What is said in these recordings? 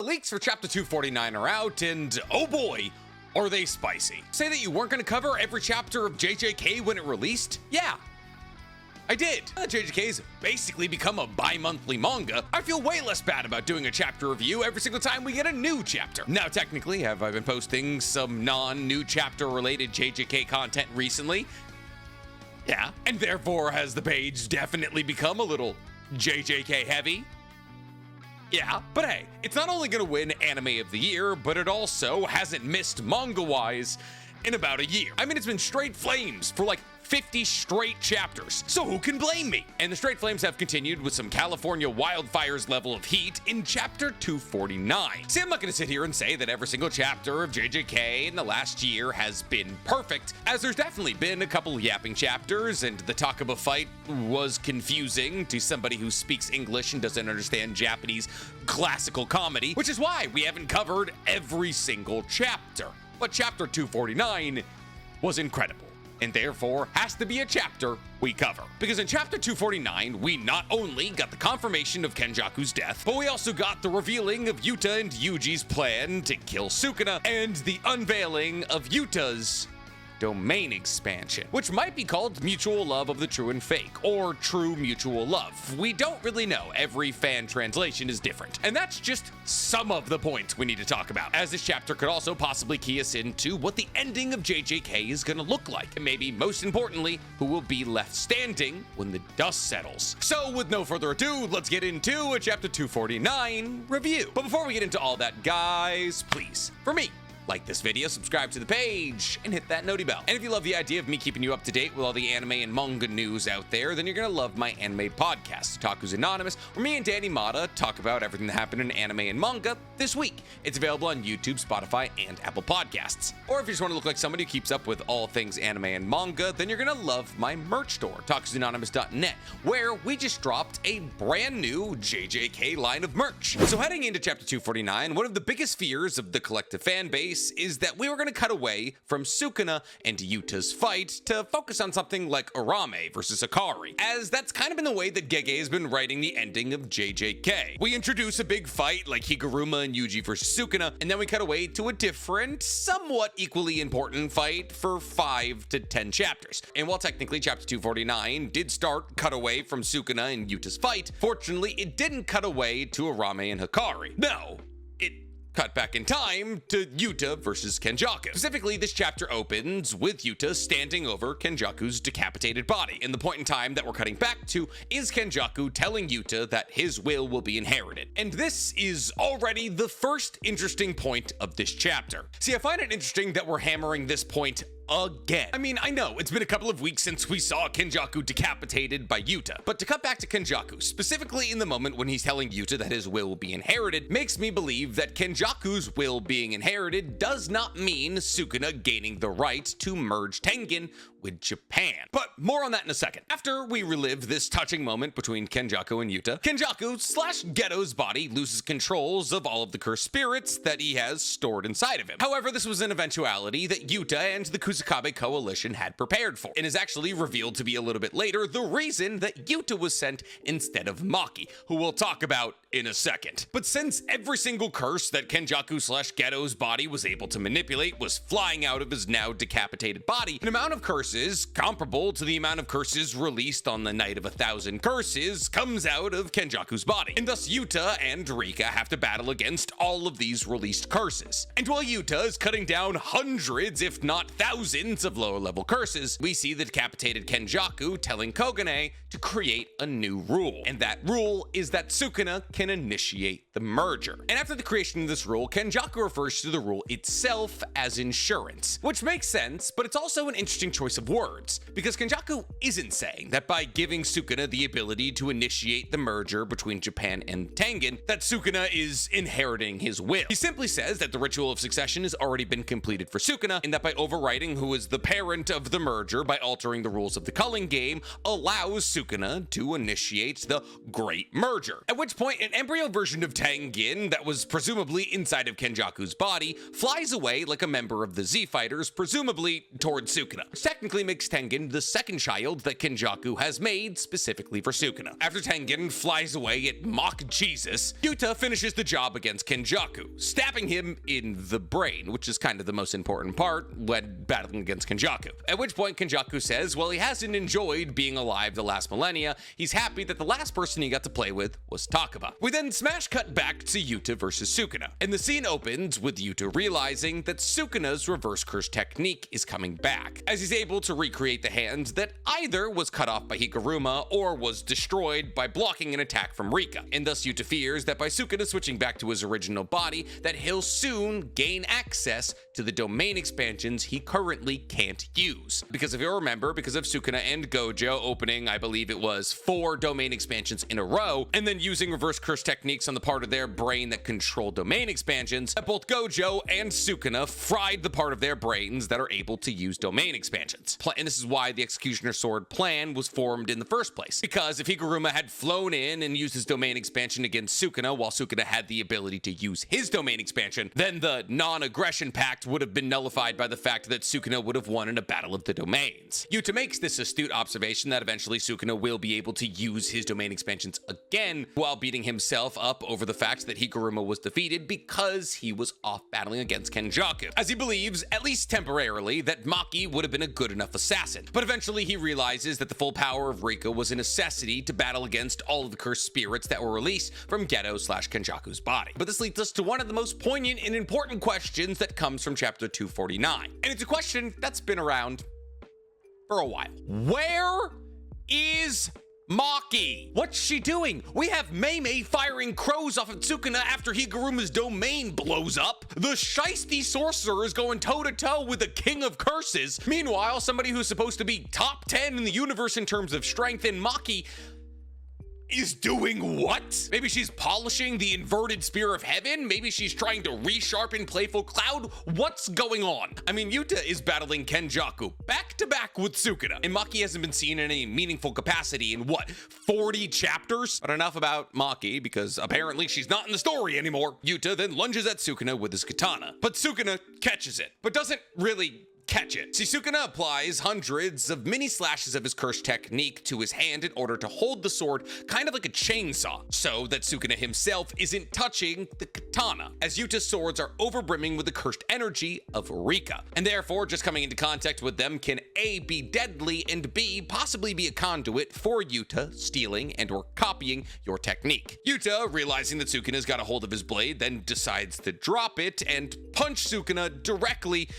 leaks for chapter 249 are out, and oh boy, are they spicy. Say that you weren't going to cover every chapter of JJK when it released? Yeah, I did. JJK's basically become a bi-monthly manga. I feel way less bad about doing a chapter review every single time we get a new chapter. Now, technically, have I been posting some non-new chapter related JJK content recently? Yeah. And therefore, has the page definitely become a little JJK heavy? Yeah, but hey, it's not only gonna win Anime of the Year, but it also hasn't missed manga-wise in about a year. I mean, it's been straight flames for like 50 straight chapters, so who can blame me? And the straight flames have continued with some California wildfires level of heat in chapter 249. See, I'm not gonna sit here and say that every single chapter of JJK in the last year has been perfect, as there's definitely been a couple yapping chapters, and the Takaba fight was confusing to somebody who speaks English and doesn't understand Japanese classical comedy, which is why we haven't covered every single chapter. But chapter 249 was incredible, and therefore has to be a chapter we cover. Because in chapter 249, we not only got the confirmation of Kenjaku's death, but we also got the revealing of Yuta and Yuji's plan to kill Sukuna, and the unveiling of Yuta's domain expansion, which might be called Mutual Love of the True and Fake, or True Mutual Love. We don't really know. Every fan translation is different. And that's just some of the points we need to talk about, as this chapter could also possibly key us into what the ending of JJK is gonna look like, and maybe most importantly, who will be left standing when the dust settles. So with no further ado, let's get into a chapter 249 review. But before we get into all that, guys, please, for me, like this video, subscribe to the page, and hit that noti bell. And if you love the idea of me keeping you up to date with all the anime and manga news out there, then you're gonna love my anime podcast, Otaku's Anonymous, where me and Danny Mata talk about everything that happened in anime and manga this week. It's available on YouTube, Spotify, and Apple Podcasts. Or if you just want to look like somebody who keeps up with all things anime and manga, then you're gonna love my merch store, otakusanonymous.net, where we just dropped a brand new JJK line of merch. So heading into chapter 249, one of the biggest fears of the collective fan base is that we were going to cut away from Sukuna and Yuta's fight to focus on something like Arame versus Akari, as that's kind of been the way that Gege has been writing the ending of JJK. We introduce a big fight like Higuruma and Yuji versus Sukuna, and then we cut away to a different, somewhat equally important fight for 5 to 10 chapters. And while technically chapter 249 did start cut away from Sukuna and Yuta's fight, fortunately it didn't cut away to Arame and Hikari. No, it cut back in time to Yuta versus Kenjaku. Specifically, this chapter opens with Yuta standing over Kenjaku's decapitated body. And the point in time that we're cutting back to is Kenjaku telling Yuta that his will be inherited. And this is already the first interesting point of this chapter. See, I find it interesting that we're hammering this point again. I mean, I know it's been a couple of weeks since we saw Kenjaku decapitated by Yuta, but to cut back to Kenjaku, specifically in the moment when he's telling Yuta that his will be inherited, makes me believe that Kenjaku's will being inherited does not mean Sukuna gaining the right to merge Tengen with Japan. But more on that in a second. After we relive this touching moment between Kenjaku and Yuta, Kenjaku/Geto's body loses controls of all of the cursed spirits that he has stored inside of him. However, this was an eventuality that Yuta and the Kusakabe Coalition had prepared for, and is actually revealed to be a little bit later the reason that Yuta was sent instead of Maki, who we'll talk about in a second. But since every single curse that Kenjaku/Geto's body was able to manipulate was flying out of his now decapitated body, an amount of curses comparable to the amount of curses released on the Night of 1,000 Curses comes out of Kenjaku's body. And thus Yuta and Rika have to battle against all of these released curses. And while Yuta is cutting down hundreds, if not thousands, of lower level curses, we see the decapitated Kenjaku telling Kogane to create a new rule. And that rule is that Sukuna can initiate the merger. And after the creation of this rule, Kenjaku refers to the rule itself as insurance, which makes sense, but it's also an interesting choice of words, because Kenjaku isn't saying that by giving Sukuna the ability to initiate the merger between Japan and Tengen, that Sukuna is inheriting his will. He simply says that the ritual of succession has already been completed for Sukuna, and that by overriding King, who is the parent of the merger by altering the rules of the culling game, allows Sukuna to initiate the Great Merger. At which point, an embryo version of Tengen that was presumably inside of Kenjaku's body flies away like a member of the Z-Fighters, presumably towards Sukuna, which technically makes Tengen the second child that Kenjaku has made specifically for Sukuna. After Tengen flies away at Mach Jesus, Yuta finishes the job against Kenjaku, stabbing him in the brain, which is kind of the most important part when battling against Kenjaku. At which point Kenjaku says, well, he hasn't enjoyed being alive the last millennia. He's happy that the last person he got to play with was Takaba. We then smash cut back to Yuta versus Sukuna, and the scene opens with Yuta realizing that Sukuna's reverse curse technique is coming back, as he's able to recreate the hand that either was cut off by Higuruma or was destroyed by blocking an attack from Rika. And thus Yuta fears that by Sukuna switching back to his original body, that he'll soon gain access to the domain expansions he currently can't use. Because if you remember, because of Sukuna and Gojo opening, I believe it was 4 domain expansions in a row, and then using reverse curse techniques on the part of their brain that control domain expansions, that both Gojo and Sukuna fried the part of their brains that are able to use domain expansions. And this is why the Executioner Sword plan was formed in the first place. Because if Higuruma had flown in and used his domain expansion against Sukuna while Sukuna had the ability to use his domain expansion, then the non-aggression pact would have been nullified by the fact that Sukuna would have won in a battle of the domains. Yuta makes this astute observation that eventually Sukuna will be able to use his domain expansions again, while beating himself up over the fact that Higuruma was defeated because he was off battling against Kenjaku, as he believes, at least temporarily, that Maki would have been a good enough assassin. But eventually he realizes that the full power of Rika was a necessity to battle against all of the cursed spirits that were released from Geto/Kenjaku's body. But this leads us to one of the most poignant and important questions that comes from chapter 249. And it's a question that's been around for a while. Where is Maki? What's she doing? We have Mei firing crows off of Sukuna after Higuruma's domain blows up. The shiesty sorcerer is going toe-to-toe with the king of curses. Meanwhile, somebody who's supposed to be top 10 in the universe in terms of strength, and Maki is doing what? Maybe she's polishing the inverted spear of heaven? Maybe she's trying to resharpen Playful Cloud? What's going on? I mean, Yuta is battling Kenjaku back to back with Sukuna, and Maki hasn't been seen in any meaningful capacity in what, 40 chapters? But enough about Maki, because apparently she's not in the story anymore. Yuta then lunges at Sukuna with his katana, but Sukuna catches it, but doesn't really catch it. See, Sukuna applies hundreds of mini slashes of his curse technique to his hand in order to hold the sword kind of like a chainsaw, so that Sukuna himself isn't touching the katana, as Yuta's swords are overbrimming with the cursed energy of Rika, and therefore just coming into contact with them can A, be deadly, and B, possibly be a conduit for Yuta stealing and or copying your technique. Yuta, realizing that Sukuna's got a hold of his blade, then decides to drop it and punch Sukuna directly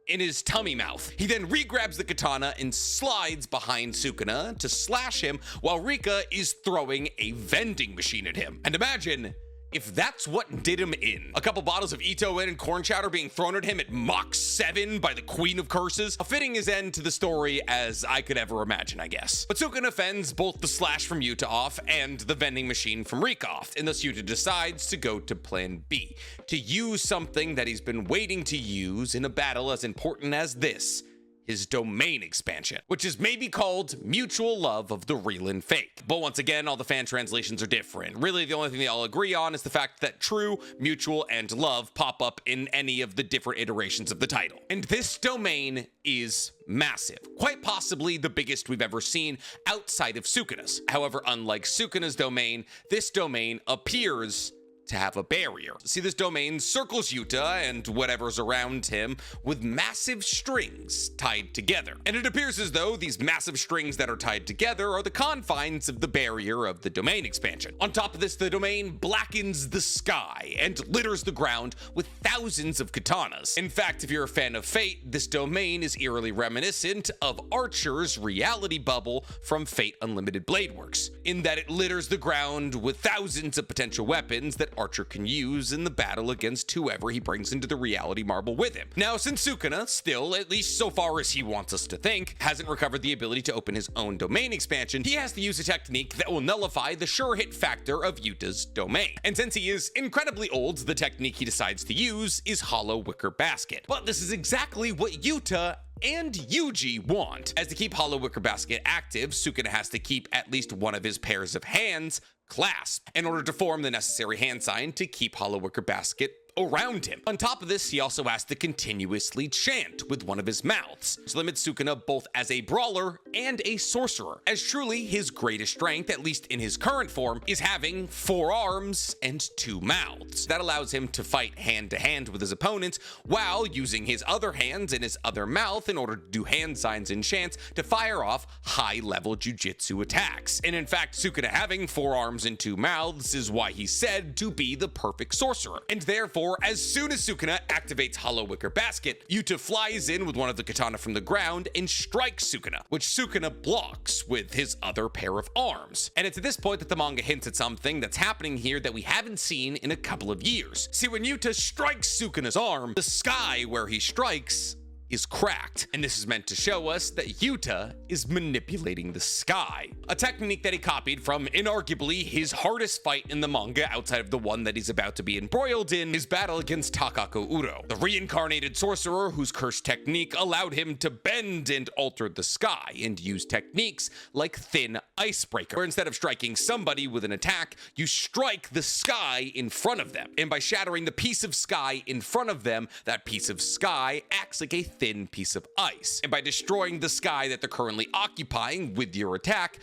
in his tummy mouth. He then re-grabs the katana and slides behind Sukuna to slash him while Rika is throwing a vending machine at him. And imagine if that's what did him in. A couple bottles of Ito and corn chowder being thrown at him at Mach 7 by the Queen of Curses. A fitting his end to the story as I could ever imagine, I guess. But Sukuna fends both the slash from Yuta off and the vending machine from Rika off, and thus Yuta decides to go to plan B, to use something that he's been waiting to use in a battle as important as this, his domain expansion, which is maybe called Mutual Love of the Real and Fake. But once again, all the fan translations are different. Really, the only thing they all agree on is the fact that true, mutual, and love pop up in any of the different iterations of the title. And this domain is massive, quite possibly the biggest we've ever seen outside of Sukuna's. However, unlike Sukuna's domain, this domain appears to have a barrier. See, this domain circles Yuta and whatever's around him with massive strings tied together. And it appears as though these massive strings that are tied together are the confines of the barrier of the domain expansion. On top of this, the domain blackens the sky and litters the ground with thousands of katanas. In fact, if you're a fan of Fate, this domain is eerily reminiscent of Archer's reality bubble from Fate Unlimited Blade Works, in that it litters the ground with thousands of potential weapons that archer can use in the battle against whoever he brings into the reality marble with him. Now, since Sukuna still, at least so far as he wants us to think, hasn't recovered the ability to open his own domain expansion, he has to use a technique that will nullify the sure hit factor of Yuta's domain. And since he is incredibly old, the technique he decides to use is Hollow Wicker Basket. But this is exactly what Yuta and Yuji want. As to keep Hollow Wicker Basket active, Sukuna has to keep at least one of his pairs of hands clasped in order to form the necessary hand sign to keep Hollow Wicker Basket around him. On top of this, he also has to continuously chant with one of his mouths, which limits Sukuna both as a brawler and a sorcerer, as truly his greatest strength, at least in his current form, is having 4 arms and 2 mouths. That allows him to fight hand to hand with his opponents while using his other hands and his other mouth in order to do hand signs and chants to fire off high-level jujutsu attacks. And in fact, Sukuna having 4 arms and 2 mouths is why he's said to be the perfect sorcerer. And therefore, as soon as Sukuna activates Hollow Wicker Basket, Yuta flies in with one of the katana from the ground and strikes Sukuna, which Sukuna blocks with his other pair of arms. And it's at this point that the manga hints at something that's happening here that we haven't seen in a couple of years. See, when Yuta strikes Sukuna's arm, the sky where he strikes is cracked, and this is meant to show us that Yuta is manipulating the sky, a technique that he copied from inarguably his hardest fight in the manga outside of the one that he's about to be embroiled in, his battle against Takako Uro, the reincarnated sorcerer whose cursed technique allowed him to bend and alter the sky and use techniques like Thin Icebreaker, where instead of striking somebody with an attack, you strike the sky in front of them, and by shattering the piece of sky in front of them, that piece of sky acts like a thin piece of ice. And by destroying the sky that they're currently occupying with your attack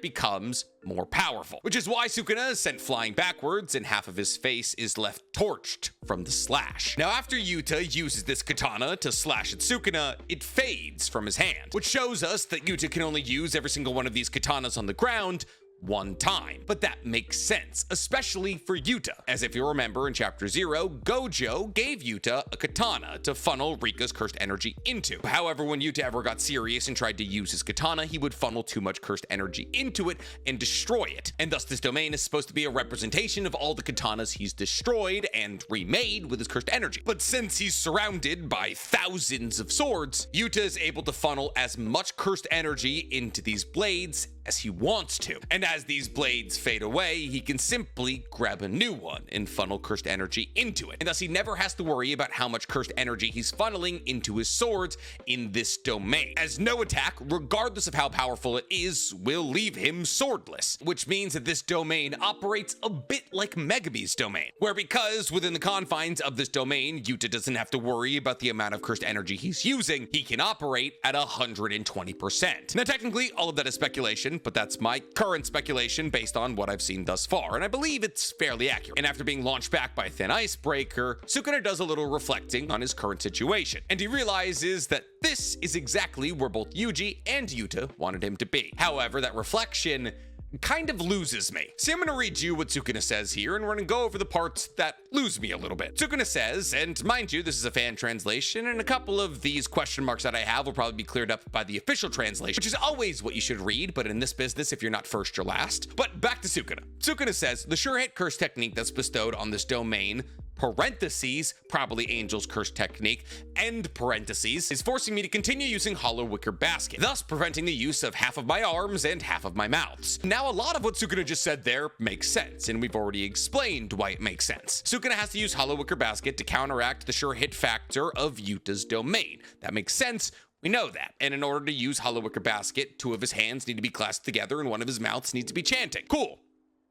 becomes more powerful. Which is why Sukuna is sent flying backwards and half of his face is left torched from the slash. Now, after Yuta uses this katana to slash at Sukuna, it fades from his hand, which shows us that Yuta can only use every single one of these katanas on the ground one time. But that makes sense, especially for Yuta, as if you remember in Chapter 0, Gojo gave Yuta a katana to funnel Rika's cursed energy into. However, when Yuta ever got serious and tried to use his katana, he would funnel too much cursed energy into it and destroy it. And thus this domain is supposed to be a representation of all the katanas he's destroyed and remade with his cursed energy. But since he's surrounded by thousands of swords, Yuta is able to funnel as much cursed energy into these blades as he wants to. And as these blades fade away, he can simply grab a new one and funnel cursed energy into it. And thus he never has to worry about how much cursed energy he's funneling into his swords in this domain, as no attack, regardless of how powerful it is, will leave him swordless. Which means that this domain operates a bit like Megumi's domain, where because within the confines of this domain, Yuta doesn't have to worry about the amount of cursed energy he's using, he can operate at 120%. Now technically, all of that is speculation, but that's my current speculation based on what I've seen thus far, and I believe it's fairly accurate. And after being launched back by Thin Icebreaker, Sukuna does a little reflecting on his current situation, and he realizes that this is exactly where both Yuji and Yuta wanted him to be. However, that reflection kind of loses me. So I'm going to read you what Sukuna says here, and we're going to go over the parts that lose me a little bit. Sukuna says, and mind you, this is a fan translation, and a couple of these question marks that I have will probably be cleared up by the official translation, which is always what you should read, but in this business, if you're not first, you're last. But back to Sukuna. Sukuna says, the sure hit curse technique that's bestowed on this domain, parentheses, probably Angel's curse technique, end parentheses, is forcing me to continue using Hollow Wicker Basket, thus preventing the use of half of my arms and half of my mouths. Now, a lot of what Sukuna just said there makes sense, and we've already explained why it makes sense. Sukuna has to use Hollow Wicker Basket to counteract the sure hit factor of Yuta's domain. That makes sense. We know that. And in order to use Hollow Wicker Basket, 2 of his hands need to be clasped together and 1 of his mouths needs to be chanting. Cool.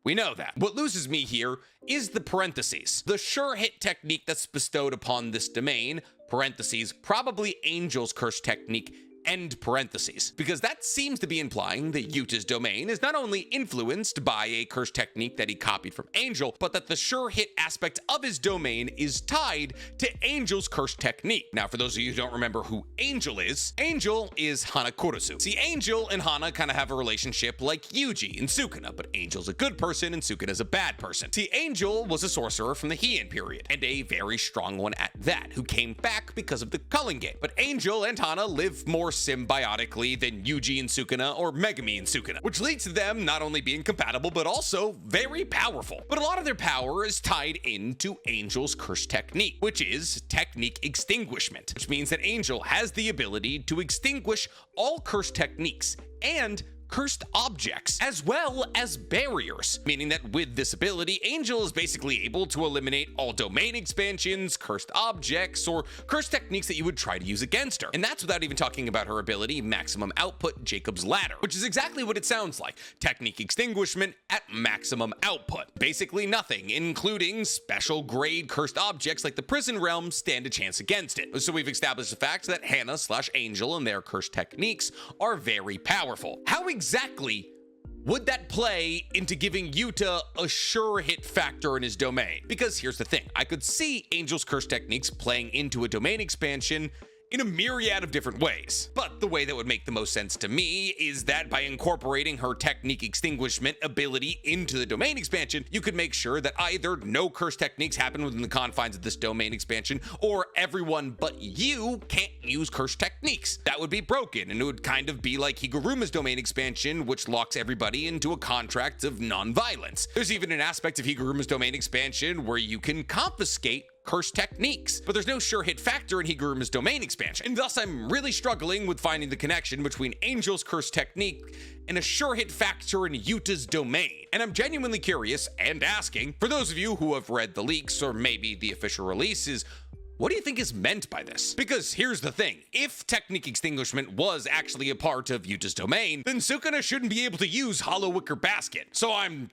We know that. What loses me here is the parentheses. The sure hit technique that's bestowed upon this domain, parentheses, probably Angel's curse technique, end parentheses, because that seems to be implying that Yuta's domain is not only influenced by a curse technique that he copied from Angel, but that the sure hit aspect of his domain is tied to Angel's curse technique. Now, for those of you who don't remember who Angel is Hana Kurusu. See, Angel and Hana kind of have a relationship like Yuji and Sukuna, but Angel's a good person and Sukuna's a bad person. See, Angel was a sorcerer from the Heian period, and a very strong one at that, who came back because of the culling game. But Angel and Hana live more symbiotically than Yuji and Sukuna or Megumi and Sukuna, which leads to them not only being compatible, but also very powerful. But a lot of their power is tied into Angel's curse technique, which is technique extinguishment, which means that Angel has the ability to extinguish all curse techniques and cursed objects, as well as barriers, meaning that with this ability, Angel is basically able to eliminate all domain expansions, cursed objects, or cursed techniques that you would try to use against her. And that's without even talking about her ability, Maximum Output Jacob's Ladder, which is exactly what it sounds like. Technique extinguishment at maximum output. Basically nothing, including special grade cursed objects like the Prison Realm, stand a chance against it. So we've established the fact that Hana/Angel and their cursed techniques are very powerful. How exactly would that play into giving Yuta a sure hit factor in his domain? Because here's the thing, I could see Angel's curse techniques playing into a domain expansion in a myriad of different ways. But the way that would make the most sense to me is that by incorporating her technique extinguishment ability into the domain expansion, you could make sure that either no curse techniques happen within the confines of this domain expansion, or everyone but you can't use curse techniques. That would be broken, and it would kind of be like Higuruma's domain expansion, which locks everybody into a contract of non-violence. There's even an aspect of Higuruma's domain expansion where you can confiscate curse techniques, but there's no sure hit factor in Higuruma's domain expansion, and thus I'm really struggling with finding the connection between Angel's curse technique and a sure hit factor in Yuta's domain. And I'm genuinely curious and asking, for those of you who have read the leaks or maybe the official releases, what do you think is meant by this? Because here's the thing, if technique extinguishment was actually a part of Yuta's domain, then Sukuna shouldn't be able to use Hollow Wicker Basket. So I'm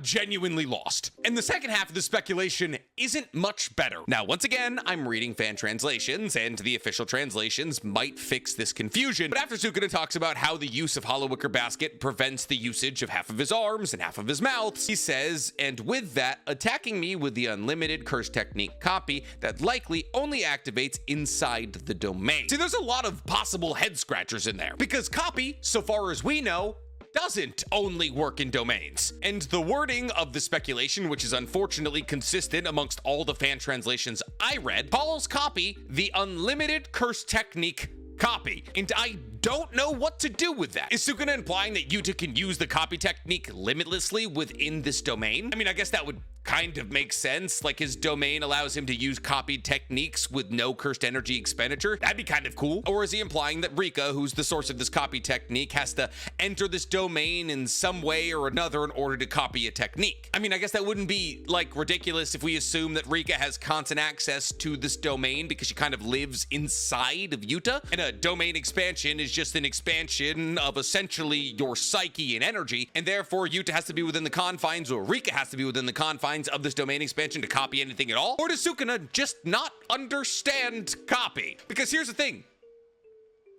genuinely lost. And the second half of the speculation isn't much better. Now, once again, I'm reading fan translations, and the official translations might fix this confusion. But after Sukuna talks about how the use of Hollow Wicker Basket prevents the usage of half of his arms and half of his mouth, he says, and with that, attacking me with the unlimited curse technique copy that likely only activates inside the domain. See, there's a lot of possible head scratchers in there, because copy, so far as we know, doesn't only work in domains. And the wording of the speculation, which is unfortunately consistent amongst all the fan translations I read, calls copy the unlimited curse technique copy. And I don't know what to do with that. Is Sukuna implying that Yuta can use the copy technique limitlessly within this domain? I mean, I guess that would kind of makes sense. Like, his domain allows him to use copied techniques with no cursed energy expenditure. That'd be kind of cool. Or is he implying that Rika, who's the source of this copy technique, has to enter this domain in some way or another in order to copy a technique? I mean, I guess that wouldn't be like ridiculous if we assume that Rika has constant access to this domain because she kind of lives inside of Yuta, and a domain expansion is just an expansion of essentially your psyche and energy, and therefore Yuta has to be within the confines, or Rika has to be within the confines of this domain expansion to copy anything at all? Or does Sukuna just not understand copy? Because here's the thing,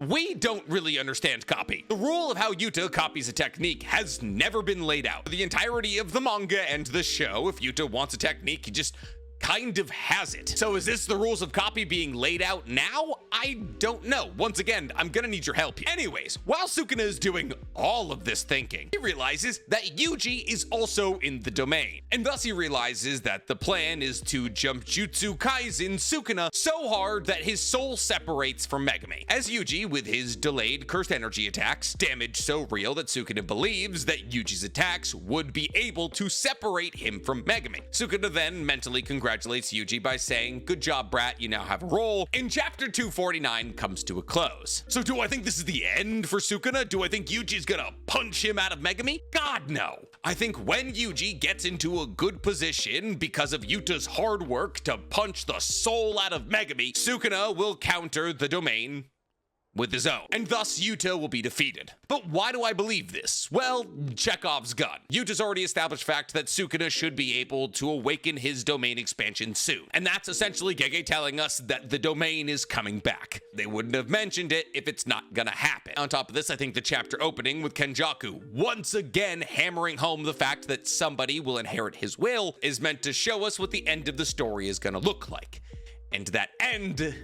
we don't really understand copy. The rule of how Yuta copies a technique has never been laid out. For the entirety of the manga and the show, if Yuta wants a technique, he just kind of has it. So is this the rules of copy being laid out now? I don't know. Once again, I'm gonna need your help here. Anyways, while Sukuna is doing all of this thinking, he realizes that Yuji is also in the domain. And thus he realizes that the plan is to jump jujutsukaisen Sukuna so hard that his soul separates from Megumi. As Yuji, with his delayed cursed energy attacks, damage so real that Sukuna believes that Yuji's attacks would be able to separate him from Megumi. Sukuna then mentally congratulates Yuji by saying, "Good job, brat, you now have a role," and chapter 249 comes to a close. So do I think this is the end for Sukuna? Do I think Yuji's gonna punch him out of Megumi? God, no. I think when Yuji gets into a good position because of Yuta's hard work to punch the soul out of Megumi, Sukuna will counter the domain with his own, and thus Yuta will be defeated. But why do I believe this? Well, Chekhov's gun. Yuta's already established fact that Sukuna should be able to awaken his domain expansion soon, and that's essentially Gege telling us that the domain is coming back. They wouldn't have mentioned it if it's not gonna happen. On top of this, I think the chapter opening with Kenjaku once again hammering home the fact that somebody will inherit his will is meant to show us what the end of the story is gonna look like. And that end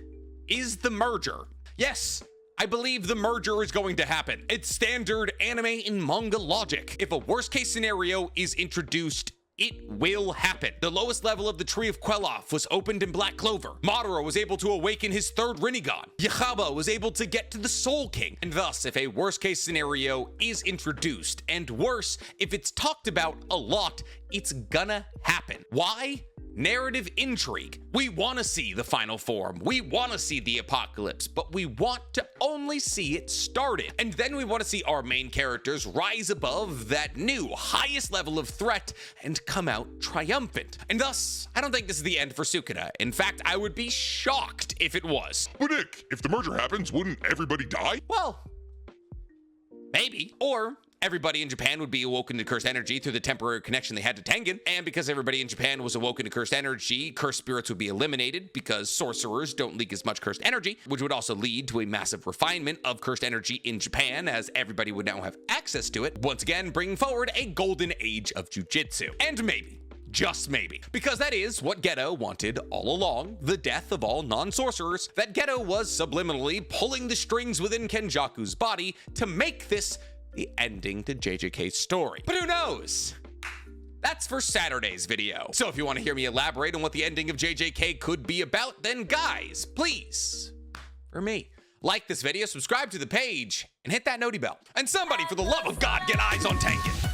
is the merger. Yes, I believe the merger is going to happen. It's standard anime and manga logic. If a worst case scenario is introduced It will happen. The lowest level of the Tree of Queloth was opened in Black Clover. Madara was able to awaken his third Rinnegan. Yahaba was able to get to the Soul King. And thus, if a worst case scenario is introduced, and worse, if it's talked about a lot, it's gonna happen. Why? Narrative intrigue. We want to see the final form. We want to see the apocalypse, but we want to only see it started. And then we want to see our main characters rise above that new highest level of threat and come out triumphant. And thus, I don't think this is the end for Sukuna. In fact, I would be shocked if it was. But Nick, if the merger happens, wouldn't everybody die? Well, maybe. Or everybody in Japan would be awoken to cursed energy through the temporary connection they had to Tengen. And because everybody in Japan was awoken to cursed energy, cursed spirits would be eliminated because sorcerers don't leak as much cursed energy, which would also lead to a massive refinement of cursed energy in Japan as everybody would now have access to it, once again bringing forward a golden age of jujitsu. And maybe, just maybe, because that is what Geto wanted all along, the death of all non-sorcerers, that Geto was subliminally pulling the strings within Kenjaku's body to make this the ending to JJK's story. But who knows? That's for Saturday's video. So if you want to hear me elaborate on what the ending of JJK could be about, then guys, please, for me, like this video, subscribe to the page, and hit that noti bell. And somebody, for the love of God, get eyes on Tengen.